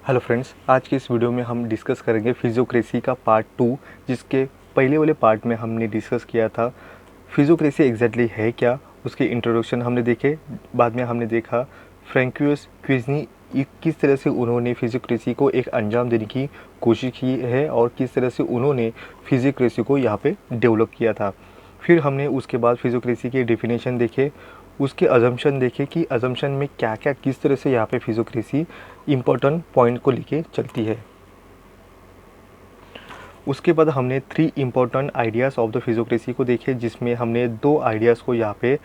Hello friends, आज की इस वीडियो में हम डिस्कस करेंगे फिजियोक्रेसी का पार्ट 2। जिसके पहले वाले पार्ट में हमने डिस्कस किया था फिजियोक्रेसी एग्जैक्टली है क्या, उसके इंट्रोडक्शन हमने देखे। बाद में हमने देखा फ्रैंकोइस क्विज़नी किस तरह से उन्होंने फिजियोक्रेसी को एक अंजाम देने की कोशिश की है और किस तरह से उन्होंने फिजियोक्रेसी को यहाँ पे डेवलप किया था। फिर हमने उसके बाद फिजियोक्रेसी के डेफिनेशन देखे, उसके अजम्पशन देखे कि अजम्पशन में क्या क्या किस तरह से यहाँ पे फिजियोक्रेसी इम्पोर्टेंट पॉइंट को लेके चलती है। उसके बाद हमने 3 इम्पोर्टेंट आइडियाज़ ऑफ द फिजियोक्रेसी को देखे, जिसमें हमने 2 आइडियाज़ को यहाँ पे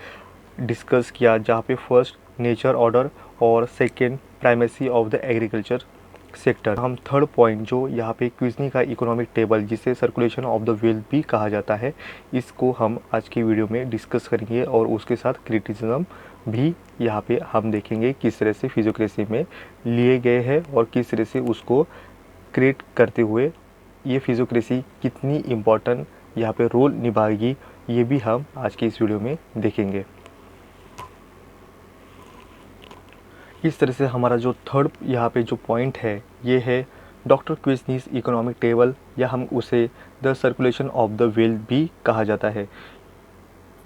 डिस्कस किया, जहाँ पे फर्स्ट नेचर ऑर्डर और second primacy of the agriculture sector. हम थर्ड पॉइंट जो यहाँ पे क्विज़नी का इकोनॉमिक टेबल, जिसे सर्कुलेशन ऑफ द वेल्थ भी कहा जाता है, इसको हम आज की वीडियो में डिस्कस करेंगे और उसके साथ क्रिटिसिज्म भी यहाँ पे हम देखेंगे किस तरह से फिजियोक्रेसी में लिए गए हैं और किस तरह से उसको क्रिएट करते हुए ये फिजियोक्रेसी कितनी इम्पोर्टेंट यहाँ पे रोल निभाएगी, ये भी हम आज की इस वीडियो में देखेंगे। इस तरह से हमारा जो थर्ड यहाँ पे जो पॉइंट है ये है डॉक्टर क्विज़नीज इकोनॉमिक टेबल, या हम उसे the circulation of the wealth भी कहा जाता है।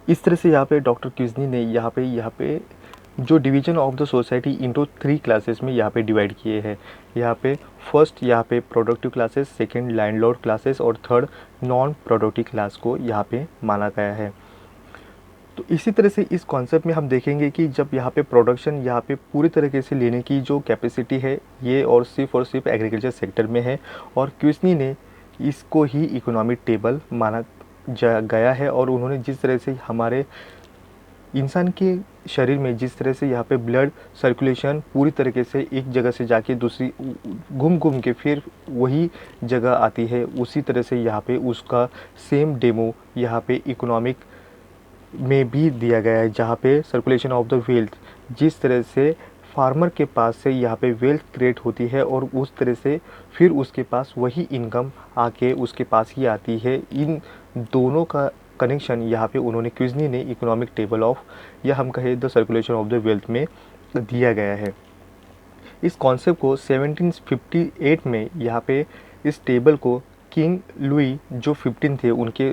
इस तरह से यहाँ पे डॉक्टर क्विज़नी ने यहाँ पे जो division of the society into 3 classes में यहाँ पे डिवाइड किए हैं। यहाँ पे फर्स्ट यहाँ पे productive classes, second landlord classes और थर्ड नॉन प्रोडक्टिव क्लास को यहाँ पे माना गया है। तो इसी तरह से इस कॉन्सेप्ट में हम देखेंगे कि जब यहाँ पे प्रोडक्शन यहाँ पे पूरी तरीके से लेने की जो कैपेसिटी है ये और सिर्फ एग्रीकल्चर सेक्टर में है, और क्विज़नी ने इसको ही इकोनॉमिक टेबल माना गया है। और उन्होंने जिस तरह से हमारे इंसान के शरीर में जिस तरह से यहाँ पे ब्लड सर्कुलेशन पूरी तरीके से एक जगह से जाके दूसरी घूम के फिर वही जगह आती है, उसी तरह से यहाँ पे उसका सेम डेमो यहाँ पे इकोनॉमिक में भी दिया गया है, जहाँ पे सर्कुलेशन ऑफ द वेल्थ जिस तरह से फार्मर के पास से यहाँ पे वेल्थ क्रिएट होती है और उस तरह से फिर उसके पास वही इनकम आके उसके पास ही आती है। इन दोनों का कनेक्शन यहाँ पे उन्होंने क्विज़नी ने इकोनॉमिक टेबल ऑफ, या हम कहें the circulation of the wealth में दिया गया है। इस कॉन्सेप्ट को 1758 में यहाँ पे इस टेबल को किंग लुई जो 15 थे उनके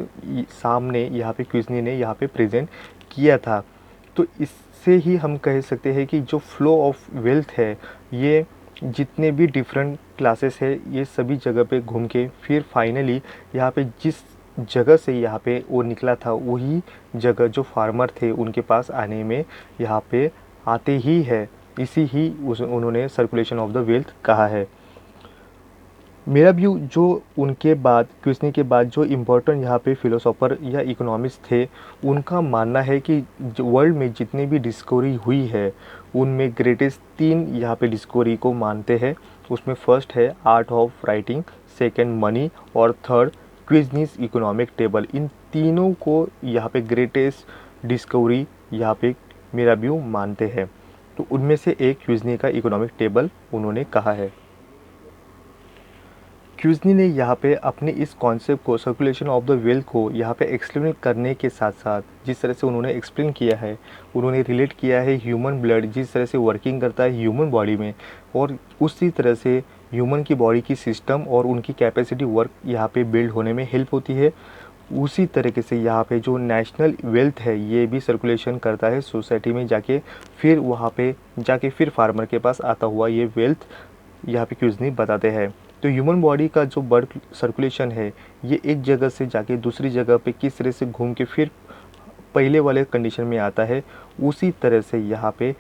सामने यहाँ पे क्विज़नी ने यहाँ पे प्रेजेंट किया था। तो इससे ही हम कह सकते हैं कि जो फ्लो ऑफ वेल्थ है ये जितने भी डिफरेंट क्लासेस है ये सभी जगह पे घूम के फिर फाइनली यहाँ पे जिस जगह से यहाँ पे वो निकला था वही जगह जो फार्मर थे उनके पास आने में यहाँ पे आते ही है। इसी ही उन्होंने सर्कुलेशन ऑफ द वेल्थ कहा है। मेरा व्यू जो उनके बाद क्विज़नी के बाद जो इम्पोर्टेंट यहाँ पे फिलोसोफर या इकोनॉमिस्ट थे उनका मानना है कि वर्ल्ड में जितनी भी डिस्कवरी हुई है उनमें ग्रेटेस्ट 3 यहाँ पे डिस्कवरी को मानते हैं। उसमें फर्स्ट है art of writing, second money और थर्ड क्विज़नीज इकोनॉमिक टेबल। इन तीनों को यहाँ पे ग्रेटेस्ट डिस्कवरी यहाँ पे मेरा व्यू मानते हैं। तो उनमें से एक क्विज़नी का इकोनॉमिक टेबल उन्होंने कहा है। क्विज़नी ने यहाँ पे अपने इस कॉन्सेप्ट को सर्कुलेशन ऑफ द वेल्थ को यहाँ पे एक्सप्लेन करने के साथ साथ जिस तरह से उन्होंने एक्सप्लेन किया है, उन्होंने रिलेट किया है ह्यूमन ब्लड जिस तरह से वर्किंग करता है ह्यूमन बॉडी में, और उसी तरह से ह्यूमन की बॉडी की सिस्टम और उनकी कैपेसिटी वर्क यहाँ पे बिल्ड होने में हेल्प होती है। उसी तरीके से यहाँ पे जो नेशनल वेल्थ है ये भी सर्कुलेशन करता है सोसाइटी में जाके, फिर वहाँ पे जाके फिर फार्मर के पास आता हुआ ये वेल्थ यहाँ पे क्विज़नी बताते हैं। तो ह्यूमन बॉडी का जो ब्लड सर्कुलेशन है ये एक जगह से जाके दूसरी जगह पे किस तरह से घूम के फिर पहले वाले कंडीशन में आता है, उसी तरह से यहाँ पे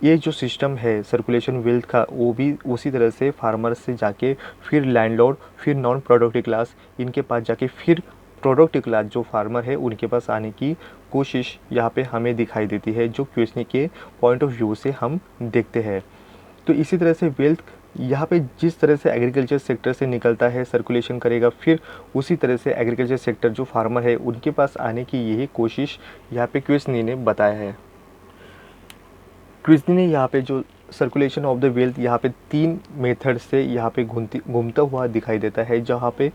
ये जो सिस्टम है सर्कुलेशन वेल्थ का वो भी उसी तरह से फार्मर से जाके फिर लैंडलॉर्ड, फिर नॉन प्रोडक्टिव क्लास, इनके पास जाके फिर प्रोडक्टिव क्लास जो फार्मर है उनके पास आने की कोशिश यहाँ पे हमें दिखाई देती है, जो क्विज़नी के पॉइंट ऑफ व्यू से हम देखते हैं। तो इसी तरह से वेल्थ यहाँ पे जिस तरह से एग्रीकल्चर सेक्टर से निकलता है सर्कुलेशन करेगा, फिर उसी तरह से एग्रीकल्चर सेक्टर जो फार्मर है उनके पास आने की यही कोशिश यहाँ पे क्विज़नी ने बताया है। क्विज़नी ने यहाँ पे जो सर्कुलेशन ऑफ द वेल्थ यहाँ पे 3 मेथड से यहाँ पे घूमता हुआ दिखाई देता है, जहाँ पे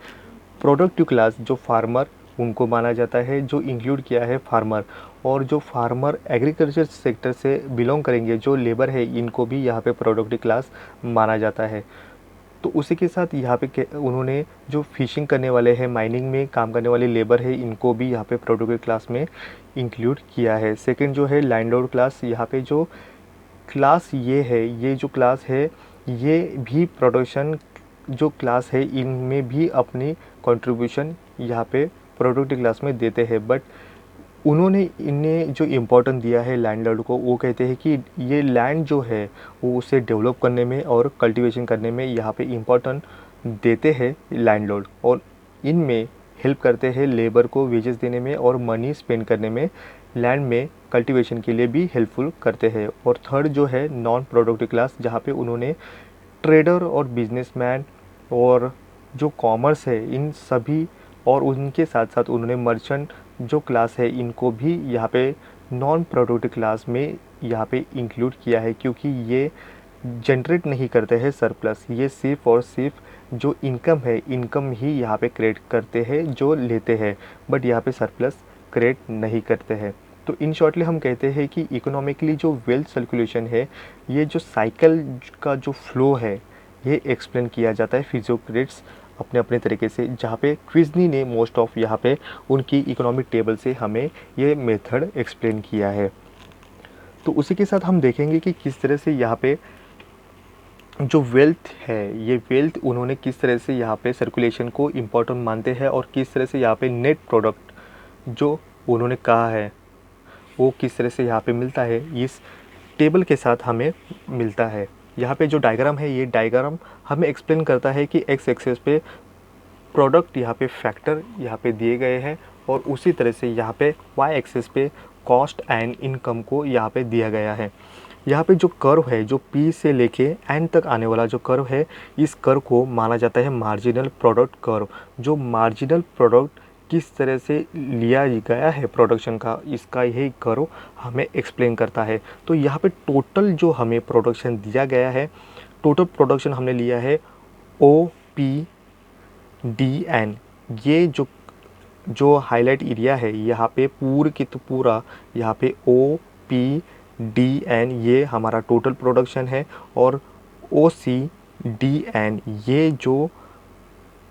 प्रोडक्टिव क्लास जो फार्मर उनको माना जाता है, जो इंक्लूड किया है फार्मर। और जो फार्मर एग्रीकल्चर सेक्टर से बिलोंग करेंगे, जो लेबर है, इनको भी यहाँ पे प्रोडक्टिव क्लास माना जाता है। तो उसी के साथ यहाँ पे उन्होंने जो फिशिंग करने वाले हैं, माइनिंग में काम करने वाले लेबर है, इनको भी यहाँ पे प्रोडक्टिव क्लास में इंक्लूड किया है। सेकंड जो है लैंडलॉर्ड क्लास, यहाँ पे जो क्लास ये है, ये जो क्लास है ये भी प्रोडक्शन जो क्लास है इनमें भी अपनी कंट्रीब्यूशन यहाँ पे प्रोडक्टिव क्लास में देते हैं। बट उन्होंने इन्हें जो इम्पोर्टेंस दिया है लैंडलॉर्ड को, वो कहते हैं कि ये लैंड जो है वो उसे डेवलप करने में और कल्टीवेशन करने में यहाँ पे इम्पोर्टेंट देते हैं लैंडलॉर्ड, और इनमें हेल्प करते हैं लेबर को वेजेस देने में और मनी स्पेंड करने में, लैंड में कल्टीवेशन के लिए भी हेल्पफुल करते हैं। और थर्ड जो है नॉन प्रोडक्टिव क्लास, जहाँ पे उन्होंने ट्रेडर और बिजनेसमैन और जो कॉमर्स है इन सभी, और उनके साथ साथ उन्होंने मर्चेंट जो क्लास है इनको भी यहाँ पे नॉन प्रोडक्टिव क्लास में यहाँ पे इंक्लूड किया है, क्योंकि ये जनरेट नहीं करते हैं सरप्लस, ये सिर्फ और सिर्फ जो इनकम है इनकम ही यहाँ पे क्रिएट करते हैं जो लेते हैं, बट यहाँ पे सरप्लस क्रिएट नहीं करते हैं। तो इन शॉर्टली हम कहते हैं कि इकोनॉमिकली जो वेल्थ सर्कुलेशन है, ये जो साइकिल का जो फ्लो है ये एक्सप्लेन किया जाता है फिजियोक्रेट्स अपने अपने तरीके से, जहाँ पे क्विज़नी ने मोस्ट ऑफ यहाँ पे उनकी इकोनॉमिक टेबल से हमें ये मेथड एक्सप्लेन किया है। तो उसी के साथ हम देखेंगे कि किस तरह से यहाँ पे जो वेल्थ है, ये वेल्थ उन्होंने किस तरह से यहाँ पे सर्कुलेशन को इम्पोर्टेंट मानते हैं, और किस तरह से यहाँ पे नेट प्रोडक्ट जो उन्होंने कहा है वो किस तरह से यहाँ पे मिलता है, इस टेबल के साथ हमें मिलता है। यहाँ पे जो डायग्राम है, ये डायग्राम हमें एक्सप्लेन करता है कि एक्स एक्सेस पे प्रोडक्ट यहाँ पे फैक्टर यहाँ पे दिए गए हैं, और उसी तरह से यहाँ पे वाई एक्सेस पे कॉस्ट एंड इनकम को यहाँ पे दिया गया है। यहाँ पे जो कर्व है, जो पी से लेके एन तक आने वाला जो कर्व है, इस कर्व को माना जाता है मार्जिनल प्रोडक्ट कर्व। जो मार्जिनल प्रोडक्ट किस तरह से लिया गया है प्रोडक्शन का, इसका यही कर्व हमें एक्सप्लेन करता है। तो यहाँ पे टोटल जो हमें प्रोडक्शन दिया गया है, टोटल प्रोडक्शन हमने लिया है ओ पी डी एन। ये जो हाईलाइट एरिया है यहाँ पे पूरे की तो पूरा यहाँ पे ओ पी डी एन ये हमारा टोटल प्रोडक्शन है, और ओ सी डी एन ये जो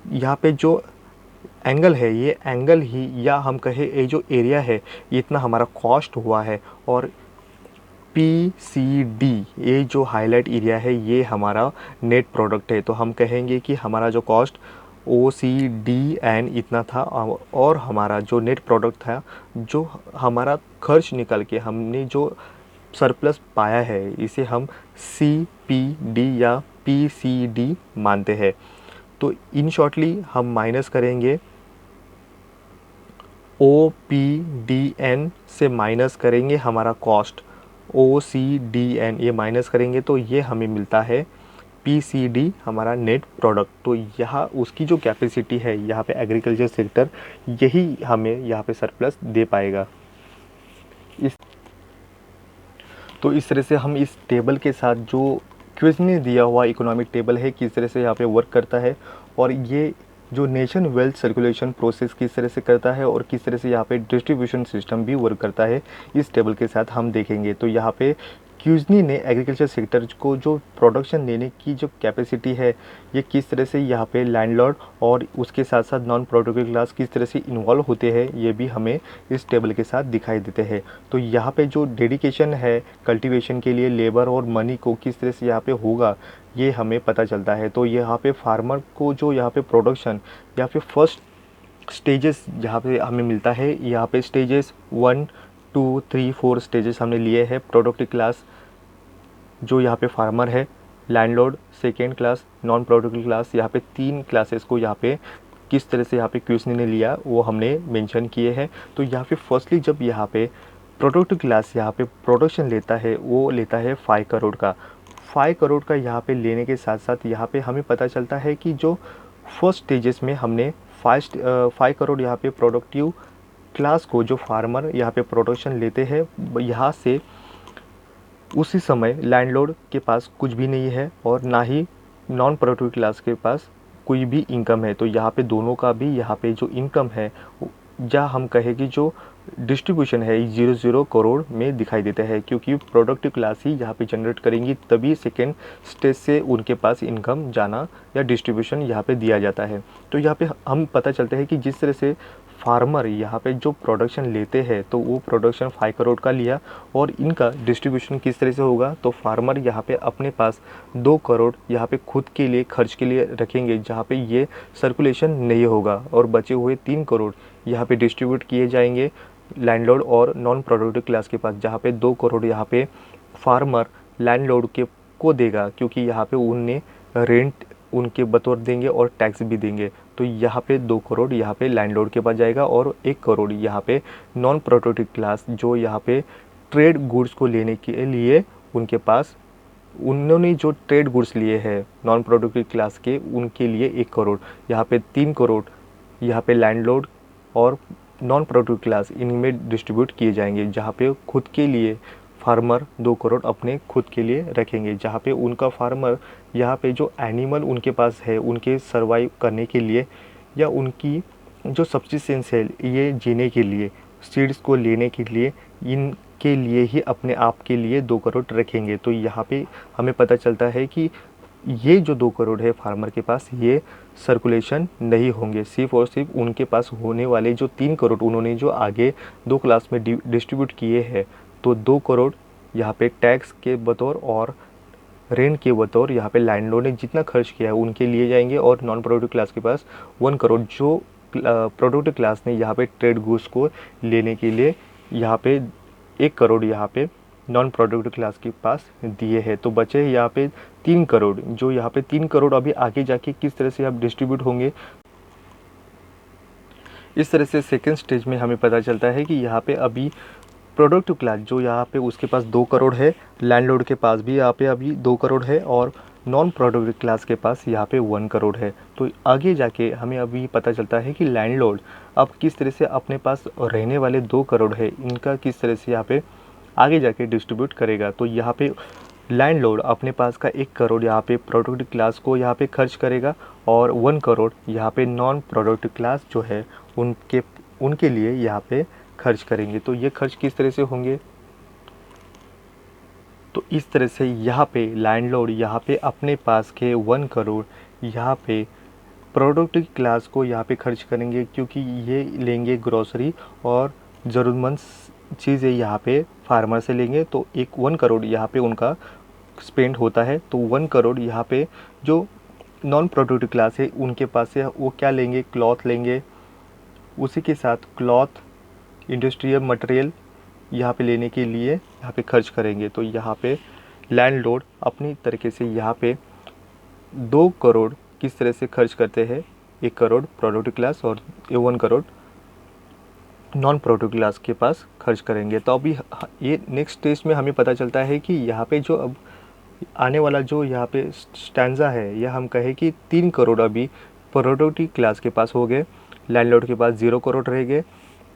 यहाँ पे जो एंगल है, ये एंगल ही, या हम कहें ये जो एरिया है इतना हमारा कॉस्ट हुआ है। और पी सी डी ये जो हाईलाइट एरिया है ये हमारा नेट प्रोडक्ट है। तो हम कहेंगे कि हमारा जो कॉस्ट ओ सी डी एन इतना था, और हमारा जो नेट प्रोडक्ट था, जो हमारा खर्च निकल के हमने जो सरप्लस पाया है, इसे हम सी पी डी या पी सी डी मानते हैं। तो इन शॉर्टली हम माइनस करेंगे ओ पी डी एन से, माइनस करेंगे हमारा कॉस्ट ओ सी डी एन, ये माइनस करेंगे तो ये हमें मिलता है पी सी डी हमारा नेट प्रोडक्ट। तो यहाँ उसकी जो कैपेसिटी है यहाँ पे एग्रीकल्चर सेक्टर, यही हमें यहाँ पे सरप्लस दे पाएगा। तो इस तरह से हम इस टेबल के साथ जो क्विज़ ने दिया हुआ इकोनॉमिक टेबल है किस तरह से यहाँ पे वर्क करता है, और ये जो नेशन वेल्थ सर्कुलेशन प्रोसेस किस तरह से करता है, और किस तरह से यहाँ पे डिस्ट्रीब्यूशन सिस्टम भी वर्क करता है, इस टेबल के साथ हम देखेंगे। तो यहाँ पे क्यूजनी ने एग्रीकल्चर सेक्टर को जो प्रोडक्शन देने की जो कैपेसिटी है, ये किस तरह से यहाँ पे लैंडलॉर्ड और उसके साथ साथ नॉन प्रोडक्टिव क्लास किस तरह से इन्वॉल्व होते हैं, ये भी हमें इस टेबल के साथ दिखाई देते हैं। तो यहाँ पे जो डेडिकेशन है कल्टीवेशन के लिए लेबर और मनी को किस तरह से यहाँ पे होगा, ये हमें पता चलता है। तो यहाँ पे फार्मर को जो यहाँ पे प्रोडक्शन या फिर फर्स्ट स्टेजेस यहाँ पे हमें मिलता है, यहाँ पे स्टेजेस 1 2 3 4 स्टेजेस हमने लिए हैं प्रोडक्टिव क्लास, जो यहाँ पे फार्मर है, landlord second class, non productive class, यहाँ पे 3 क्लासेस को यहाँ पे किस तरह से यहाँ पे क्यूसनी ने लिया वो हमने मेंशन किए हैं। तो यहाँ पे फर्स्टली जब यहाँ पे प्रोडक्टिव क्लास यहाँ पे प्रोडक्शन लेता है, वो लेता है 5 करोड़ का। 5 करोड़ का यहाँ पे लेने के साथ साथ यहाँ पे हमें पता चलता है कि जो फर्स्ट स्टेजेस में हमने 5 करोड़ यहाँ पे प्रोडक्टिव क्लास को जो फार्मर यहाँ पे प्रोडक्शन लेते हैं, यहाँ से उसी समय लैंडलॉर्ड के पास कुछ भी नहीं है और ना ही नॉन प्रोडक्टिव क्लास के पास कोई भी इनकम है। तो यहाँ पे दोनों का भी यहाँ पे जो इनकम है या हम कहें कि जो डिस्ट्रीब्यूशन है 0 करोड़ में दिखाई देता है, क्योंकि प्रोडक्टिव क्लास ही यहाँ पे जनरेट करेंगी, तभी सेकेंड स्टेज से उनके पास इनकम जाना या डिस्ट्रीब्यूशन यहाँ पे दिया जाता है। तो यहाँ पे हम पता चलता है कि जिस तरह से फार्मर यहाँ पे जो प्रोडक्शन लेते हैं तो वो प्रोडक्शन 5 करोड़ का लिया और इनका डिस्ट्रीब्यूशन किस तरह से होगा, तो फार्मर यहाँ पे अपने पास 2 करोड़ यहाँ पे खुद के लिए खर्च के लिए रखेंगे, जहाँ पे ये सर्कुलेशन नहीं होगा, और बचे हुए 3 करोड़ यहाँ पे डिस्ट्रीब्यूट किए जाएंगे लैंडलॉर्ड और नॉन प्रोडक्टिव क्लास के पास, जहाँ पे 2 करोड़ यहाँ पे फार्मर लैंडलॉर्ड के को देगा, क्योंकि यहाँ पे उन्हें रेंट उनके बतौर देंगे और टैक्स भी देंगे। तो यहाँ पे 2 करोड़ यहाँ पे लैंडलॉर्ड के पास जाएगा और 1 करोड़ यहाँ पे नॉन प्रोडक्टिव क्लास जो यहाँ पे ट्रेड गुड्स को लेने के लिए उनके पास, उन्होंने जो ट्रेड गुड्स लिए हैं नॉन प्रोडक्टिव क्लास के, उनके लिए 1 करोड़, यहाँ पे 3 करोड़ यहाँ पे लैंडलॉर्ड और नॉन प्रोडक्टिव क्लास इनमें डिस्ट्रीब्यूट किए जाएंगे, जहाँ पे खुद के लिए फार्मर 2 करोड़ अपने खुद के लिए रखेंगे, जहाँ पे उनका फार्मर यहाँ पे जो एनिमल उनके पास है उनके सर्वाइव करने के लिए या उनकी जो सब्सिस्टेंस है ये जीने के लिए, सीड्स को लेने के लिए, इनके लिए ही अपने आप के लिए 2 करोड़ रखेंगे। तो यहाँ पे हमें पता चलता है कि ये जो 2 करोड़ है फार्मर के पास, ये सर्कुलेशन नहीं होंगे, सिर्फ और सिर्फ उनके पास होने वाले जो 3 करोड़ उन्होंने जो आगे 2 क्लास में डिस्ट्रीब्यूट किए हैं, तो 2 करोड़ यहाँ पे टैक्स के बतौर और रेंट के बतौर यहाँ पे लैंडलॉर्ड ने जितना खर्च किया है उनके लिए जाएंगे, और नॉन प्रोडक्टिव क्लास के पास 1 करोड़ जो प्रोडक्टिव क्लास ने यहाँ पे ट्रेड गुड्स को लेने के लिए यहाँ पे 1 करोड़ यहाँ पे नॉन प्रोडक्टिव क्लास के पास दिए हैं। तो बचे यहाँ पे 3 करोड़, जो यहाँ पे 3 करोड़ अभी आगे जाके किस तरह से आप डिस्ट्रीब्यूट होंगे, इस तरह से सेकेंड स्टेज में हमें पता चलता है कि यहाँ पे अभी प्रोडक्टिव क्लास जो यहाँ पे उसके पास 2 करोड़ है, लैंडलॉर्ड के पास भी यहाँ पे अभी 2 करोड़ है, और नॉन प्रोडक्टिव क्लास के पास यहाँ पे 1 करोड़ है। तो आगे जाके हमें अभी पता चलता है कि लैंडलॉर्ड अब किस तरह से अपने पास रहने वाले 2 करोड़ है इनका किस तरह से यहाँ पे आगे जाके डिस्ट्रीब्यूट करेगा। तो यहाँ पे लैंडलॉर्ड अपने पास का 1 करोड़ यहाँ पे प्रोडक्टिव क्लास को यहाँ पे खर्च करेगा, और 1 करोड़ यहाँ पे नॉन प्रोडक्टिव क्लास जो है उनके लिए यहाँ पे खर्च करेंगे। तो ये खर्च किस तरह से होंगे, तो इस तरह से यहाँ पे लैंडलॉर्ड यहाँ पे अपने पास के 1 करोड़ यहाँ पे प्रोडक्टिव क्लास को यहाँ पे खर्च करेंगे, क्योंकि ये लेंगे ग्रोसरी और ज़रूरतमंद चीज़ें यहाँ पे फार्मर से लेंगे। तो 1 करोड़ यहाँ पे उनका स्पेंड होता है। तो 1 करोड़ यहाँ पे जो नॉन प्रोडक्टिव क्लास है उनके पास से वो क्या लेंगे, क्लॉथ लेंगे, उसी के साथ क्लॉथ इंडस्ट्रियल मटेरियल यहाँ पे लेने के लिए यहाँ पे खर्च करेंगे। तो यहाँ पे लैंडलॉर्ड अपनी तरीके से यहाँ पे 2 करोड़ किस तरह से खर्च करते हैं, 1 करोड़ प्रोडक्टिव क्लास और 1 करोड़ नॉन प्रोडक्टिव क्लास के पास खर्च करेंगे। तो अभी ये नेक्स्ट स्टेज में हमें पता चलता है कि यहाँ पे जो अब आने वाला जो यहाँ पे स्टैंजा है, यह हम कहें कि 3 करोड़ अभी प्रोडक्टिव क्लास के पास हो गए, लैंडलॉर्ड के पास 0 करोड़ रह गए,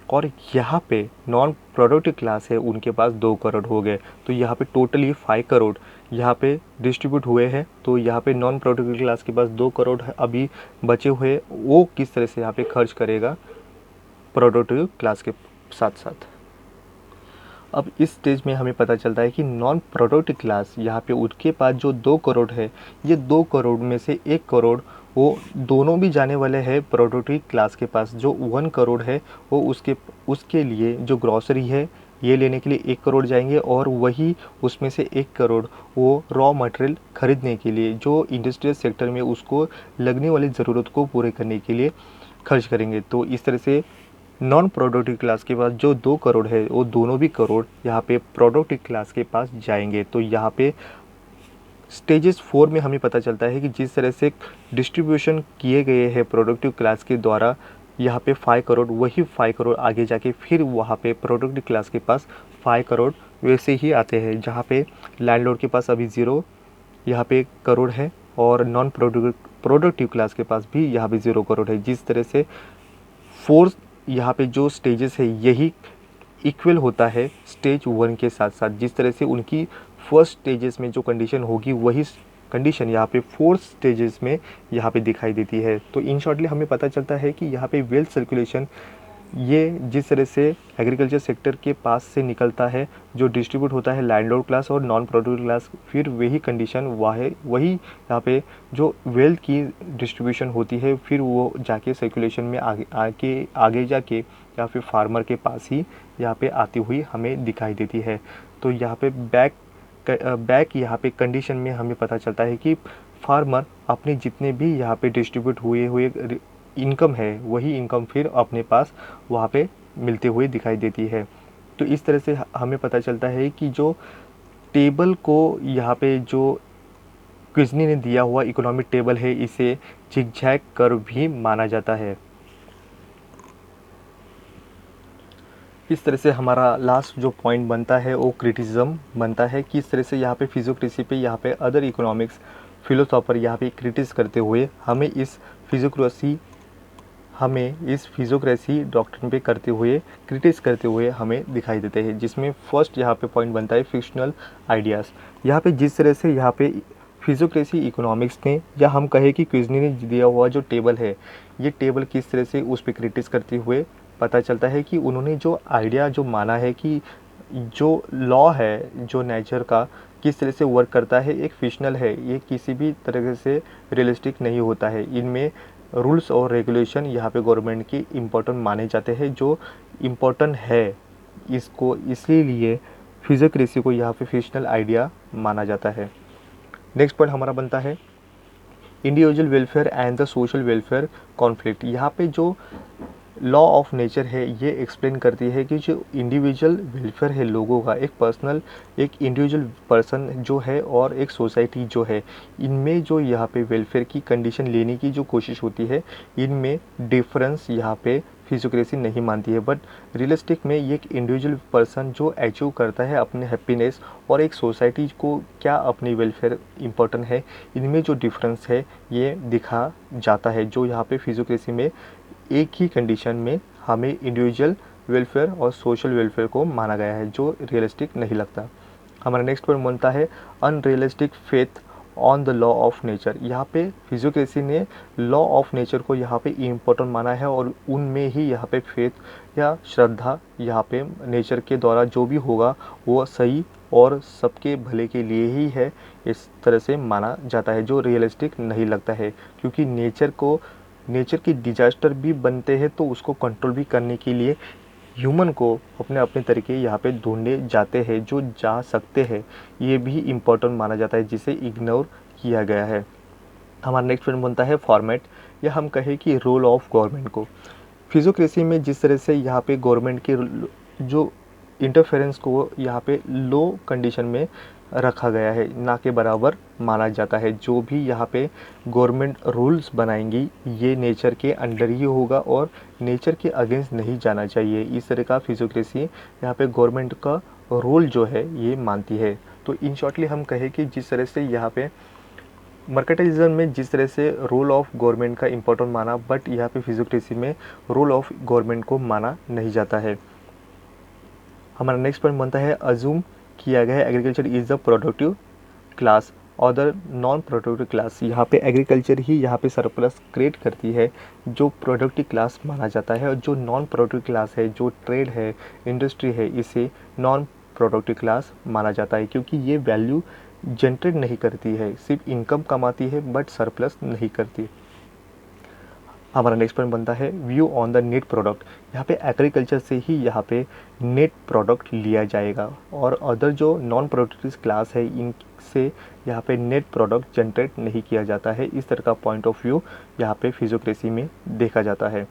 और यहाँ पे नॉन प्रोडक्टिव क्लास है उनके पास 2 करोड़ हो गए। तो यहाँ पे टोटली 5 करोड़ यहाँ पे डिस्ट्रीब्यूट हुए हैं। तो यहाँ पे नॉन प्रोडक्टिव क्लास के पास 2 करोड़ अभी बचे हुए, वो किस तरह से यहाँ पे खर्च करेगा प्रोडक्टिव क्लास के साथ साथ। अब इस स्टेज में हमें पता चलता है कि नॉन प्रोडक्टिव क्लास यहाँ पे उनके पास जो 2 करोड़ है, ये 2 करोड़ में से 1 करोड़ वो दोनों भी जाने वाले हैं प्रोडक्टिव क्लास के पास। जो 1 करोड़ है वो उसके लिए जो ग्रॉसरी है ये लेने के लिए 1 करोड़ जाएंगे, और वही उसमें से 1 करोड़ वो रॉ मटेरियल खरीदने के लिए जो इंडस्ट्रियल सेक्टर में उसको लगने वाली ज़रूरत को पूरे करने के लिए खर्च करेंगे। तो इस तरह से नॉन प्रोडक्टिव क्लास के पास जो 2 करोड़ है वो दोनों भी करोड़ यहाँ पे प्रोडक्टिव क्लास के पास जाएंगे। तो यहाँ पे स्टेजेस 4 में हमें पता चलता है कि जिस तरह से डिस्ट्रीब्यूशन किए गए हैं प्रोडक्टिव क्लास के द्वारा यहाँ पे 5 करोड़, वही 5 करोड़ आगे जाके फिर वहाँ पे प्रोडक्टिव क्लास के पास 5 करोड़ वैसे ही आते हैं, जहाँ पे लैंडलॉर्ड के पास अभी 0 यहाँ पे करोड़ है, और नॉन प्रोडक्टिव क्लास के पास भी यहाँ पे 0 करोड़ है। जिस तरह से 4 यहाँ पे जो स्टेजेस है यही इक्वल होता है स्टेज 1 के साथ साथ। जिस तरह से उनकी फर्स्ट स्टेजेस में जो कंडीशन होगी वही कंडीशन यहाँ पे 4 स्टेजेस में यहाँ पे दिखाई देती है। तो इन शॉर्टली हमें पता चलता है कि यहाँ पे वेल्थ सर्कुलेशन ये जिस तरह से एग्रीकल्चर सेक्टर के पास से निकलता है, जो डिस्ट्रीब्यूट होता है लैंडलॉर्ड क्लास और नॉन प्रोडक्टिव क्लास, फिर वही कंडीशन वही यहाँ पे जो वेल्थ की डिस्ट्रीब्यूशन होती है, फिर वो जाके सर्कुलेशन में आगे जाके या फिर फार्मर के पास ही यहाँ पे आती हुई हमें दिखाई देती है। तो यहाँ पे बैक यहाँ पे कंडीशन में हमें पता चलता है कि फार्मर अपने जितने भी यहाँ पे डिस्ट्रीब्यूट हुए इनकम है, वही इनकम फिर अपने पास वहाँ पे मिलते हुए दिखाई देती है। तो इस तरह से हमें पता चलता है कि जो टेबल को यहाँ पे जो क्विज़नी ने दिया हुआ इकोनॉमिक टेबल है, इसे झिगझैग कर्व भी माना जाता है। इस तरह से हमारा लास्ट जो पॉइंट बनता है वो क्रिटिसिज्म बनता है कि इस तरह से यहाँ पे फिजियोक्रेसी पे यहाँ पे अदर इकोनॉमिक्स फिलोसोफर यहाँ पे क्रिटिस करते हुए हमें इस फिजियोक्रेसी डॉक्ट्रिन पे करते हुए क्रिटिस करते हुए हमें दिखाई देते हैं, जिसमें फर्स्ट यहाँ पे पॉइंट बनता है फिक्शनल आइडियाज़। यहाँ पे जिस तरह से यहाँ पे फिजियोक्रेसी इकोनॉमिक्स ने या हम कहें कि क्विज़नी ने दिया हुआ जो टेबल है, ये टेबल किस तरह से उस पर क्रिटिस करते हुए पता चलता है कि उन्होंने जो आइडिया जो माना है कि जो लॉ है जो नेचर का किस तरह से वर्क करता है, एक फिक्शनल है, ये किसी भी तरह से रियलिस्टिक नहीं होता है। इनमें रूल्स और रेगुलेशन यहाँ पे गवर्नमेंट की इम्पोर्टेंट माने जाते हैं, जो इम्पोर्टेंट है इसको, इसीलिए फिजियोक्रेसी को यहाँ पे फिक्शनल आइडिया माना जाता है। नेक्स्ट पॉइंट हमारा बनता है individual welfare and the social welfare conflict. यहाँ पे जो लॉ ऑफ नेचर है ये एक्सप्लेन करती है कि जो इंडिविजुअल वेलफेयर है लोगों का, एक इंडिविजुअल पर्सन जो है और एक सोसाइटी जो है, इनमें जो यहाँ पे वेलफेयर की कंडीशन लेने की जो कोशिश होती है, इनमें डिफरेंस यहाँ पे फिजियोक्रेसी नहीं मानती है। बट रियलिस्टिक में ये एक इंडिविजुअल पर्सन जो अचीव करता है अपने हैप्पीनेस और एक सोसाइटी को क्या अपनी वेलफेयर इम्पोर्टेंट है, इनमें जो डिफरेंस है ये दिखा जाता है, जो यहाँ पे फिजियोक्रेसी में एक ही कंडीशन में हमें इंडिविजुअल वेलफेयर और सोशल वेलफेयर को माना गया है, जो रियलिस्टिक नहीं लगता। हमारा नेक्स्ट पॉइंट बनता है unrealistic faith on the law of nature. यहाँ पे फिजियोक्रेसी ने लॉ ऑफ नेचर को यहाँ पे इम्पोर्टेंट माना है और उनमें ही यहाँ पे फेथ या श्रद्धा यहाँ पे नेचर के द्वारा जो भी होगा वो सही और सबके भले के लिए ही है, इस तरह से माना जाता है, जो रियलिस्टिक नहीं लगता है। क्योंकि नेचर की डिजास्टर भी बनते हैं तो उसको कंट्रोल भी करने के लिए ह्यूमन को अपने अपने तरीके यहाँ पे ढूंढे जाते हैं, जो जा सकते हैं, ये भी इम्पोर्टेंट माना जाता है, जिसे इग्नोर किया गया है। हमारा नेक्स्ट पॉइंट बनता है फॉर्मेट, या हम कहें कि रोल ऑफ गवर्नमेंट को। फिजियोक्रेसी में जिस तरह से यहाँ पे गवर्नमेंट की जो इंटरफेरेंस को यहाँ पे लो कंडीशन में रखा गया है, ना के बराबर माना जाता है। जो भी यहाँ पे गवर्नमेंट रूल्स बनाएंगी ये नेचर के अंडर ही होगा और नेचर के अगेंस्ट नहीं जाना चाहिए। इस तरह का फिजियोक्रेसी यहाँ पे गवर्नमेंट का रोल जो है ये मानती है। तो इन शॉर्टली हम कहें कि जिस तरह से यहाँ पे मर्केटाइजेशन में जिस तरह से रोल ऑफ गवर्नमेंट का इम्पोर्टेंट माना, बट यहाँ पे फिजियोक्रेसी में रोल ऑफ गवर्नमेंट को माना नहीं जाता है। हमारा नेक्स्ट पॉइंट बनता है अज्यूम किया गया है agriculture is the productive class और द नॉन प्रोडक्टिव क्लास। यहाँ पे एग्रीकल्चर ही यहाँ पे सरप्लस क्रिएट करती है, जो प्रोडक्टिव क्लास माना जाता है, और जो नॉन प्रोडक्टिव क्लास है, जो ट्रेड है, इंडस्ट्री है, इसे नॉन प्रोडक्टिव क्लास माना जाता है, क्योंकि ये वैल्यू जनरेट नहीं करती है, सिर्फ इनकम कमाती है बट सरप्लस नहीं करती। हमारा नेक्स्ट पॉइंट बनता है view on the net product. यहाँ पे एग्रीकल्चर से ही यहाँ पे नेट प्रोडक्ट लिया जाएगा और अदर जो नॉन प्रोडक्टिव क्लास है इनसे यहाँ पे नेट प्रोडक्ट जनरेट नहीं किया जाता है। इस तरह का पॉइंट ऑफ व्यू यहाँ पे फिजियोक्रेसी में देखा जाता है।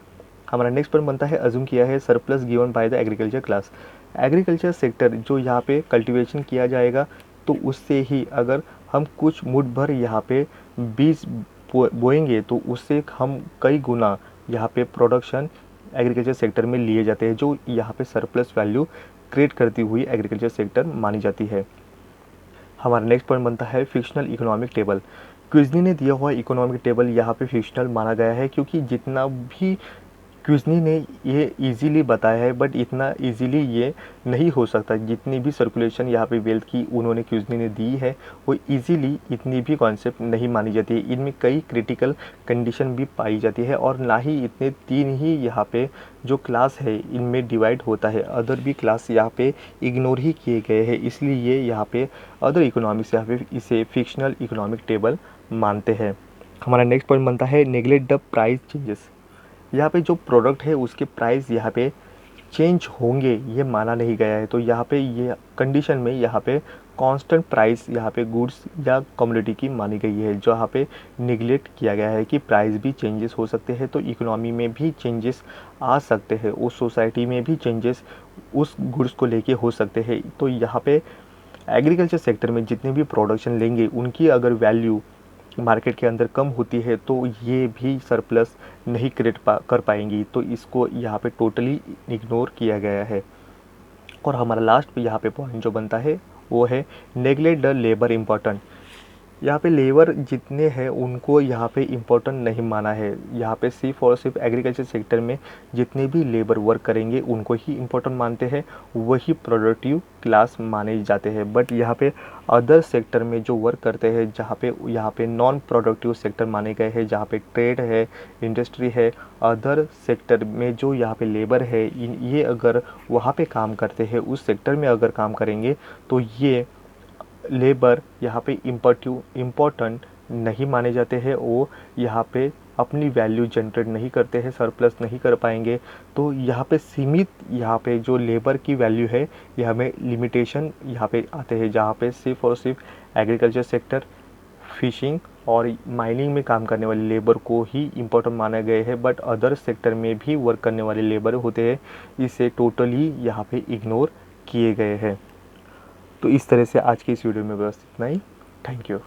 हमारा नेक्स्ट पॉइंट बनता है अज्यूम किया है surplus given by the agriculture class. Agriculture sector जो यहाँ पे कल्टिवेशन किया जाएगा तो उससे ही अगर हम कुछ मुठ भर यहाँ पे बीज बोएंगे तो उससे हम कई गुना यहाँ पे प्रोडक्शन एग्रीकल्चर सेक्टर में लिए जाते हैं, जो यहाँ पे सरप्लस वैल्यू क्रिएट करती हुई एग्रीकल्चर सेक्टर मानी जाती है। हमारा नेक्स्ट पॉइंट बनता है फिक्शनल इकोनॉमिक टेबल। क्विज़नी ने दिया हुआ इकोनॉमिक टेबल यहाँ पे फिक्शनल माना गया है, क्योंकि जितना भी क्विज़नी ने ये इजीली बताया है, बट इतना इजीली ये नहीं हो सकता। जितनी भी सर्कुलेशन यहाँ पे वेल्थ की उन्होंने क्विज़नी ने दी है, वो इजीली इतनी भी कॉन्सेप्ट नहीं मानी जाती है। इनमें कई क्रिटिकल कंडीशन भी पाई जाती है, और ना ही इतने 3 ही यहाँ पे जो क्लास है इनमें डिवाइड होता है। अदर भी क्लास यहाँ पे इग्नोर ही किए गए हैं, इसलिए यहाँ पे अदर इकोनॉमिक्स यहाँ पे इसे फिक्शनल इकोनॉमिक टेबल मानते हैं। हमारा नेक्स्ट पॉइंट बनता है नेगलेक्ट द प्राइस चेंजेस। यहाँ पे जो प्रोडक्ट है उसके प्राइस यहाँ पे चेंज होंगे ये माना नहीं गया है। तो यहाँ पे ये कंडीशन में यहाँ पे कांस्टेंट प्राइस यहाँ पे गुड्स या कमोडिटी की मानी गई है, जो यहाँ पे निगलेक्ट किया गया है कि प्राइस भी चेंजेस हो सकते हैं। तो इकोनॉमी में भी चेंजेस आ सकते हैं, उस सोसाइटी में भी चेंजेस उस गुड्स को लेके हो सकते हैं। तो यहाँ पे एग्रीकल्चर सेक्टर में जितने भी प्रोडक्शन लेंगे उनकी अगर वैल्यू मार्केट के अंदर कम होती है तो ये भी सरप्लस नहीं क्रिएट कर पाएंगी। तो इसको यहाँ पे टोटली इग्नोर किया गया है। और हमारा लास्ट यहाँ पे पॉइंट जो बनता है वो है नेगलेक्ट द लेबर इम्पोर्टेंट। यहाँ पे लेबर जितने हैं उनको यहाँ पे इम्पोर्टेंट नहीं माना है। यहाँ पे सिर्फ और सिर्फ एग्रीकल्चर सेक्टर में जितने भी लेबर वर्क करेंगे उनको ही इम्पोर्टेंट मानते हैं, वही प्रोडक्टिव क्लास माने जाते हैं। बट यहाँ पे अदर सेक्टर में जो वर्क करते हैं, जहाँ पे यहाँ पे नॉन प्रोडक्टिव सेक्टर माने गए हैं, जहाँ पे ट्रेड है, इंडस्ट्री है, अदर सेक्टर में जो यहाँ पे लेबर है ये अगर वहाँ पे काम करते हैं, उस सेक्टर में अगर काम करेंगे तो ये लेबर यहाँ पे इम्पोर्टेंट नहीं माने जाते हैं। वो यहाँ पे अपनी वैल्यू जनरेट नहीं करते हैं, सरप्लस नहीं कर पाएंगे। तो यहाँ पे सीमित यहाँ पे जो लेबर की वैल्यू है ये हमें लिमिटेशन यहाँ पे आते हैं, जहाँ पे सिर्फ और सिर्फ एग्रीकल्चर सेक्टर, फिशिंग और माइनिंग में काम करने वाले लेबर को ही इम्पोर्टेंट माना गया है। बट अदर सेक्टर में भी वर्क करने वाले लेबर होते हैं, इसे टोटली यहाँ पे इग्नोर किए गए हैं। तो इस तरह से आज की इस वीडियो में बस इतना ही। Thank you.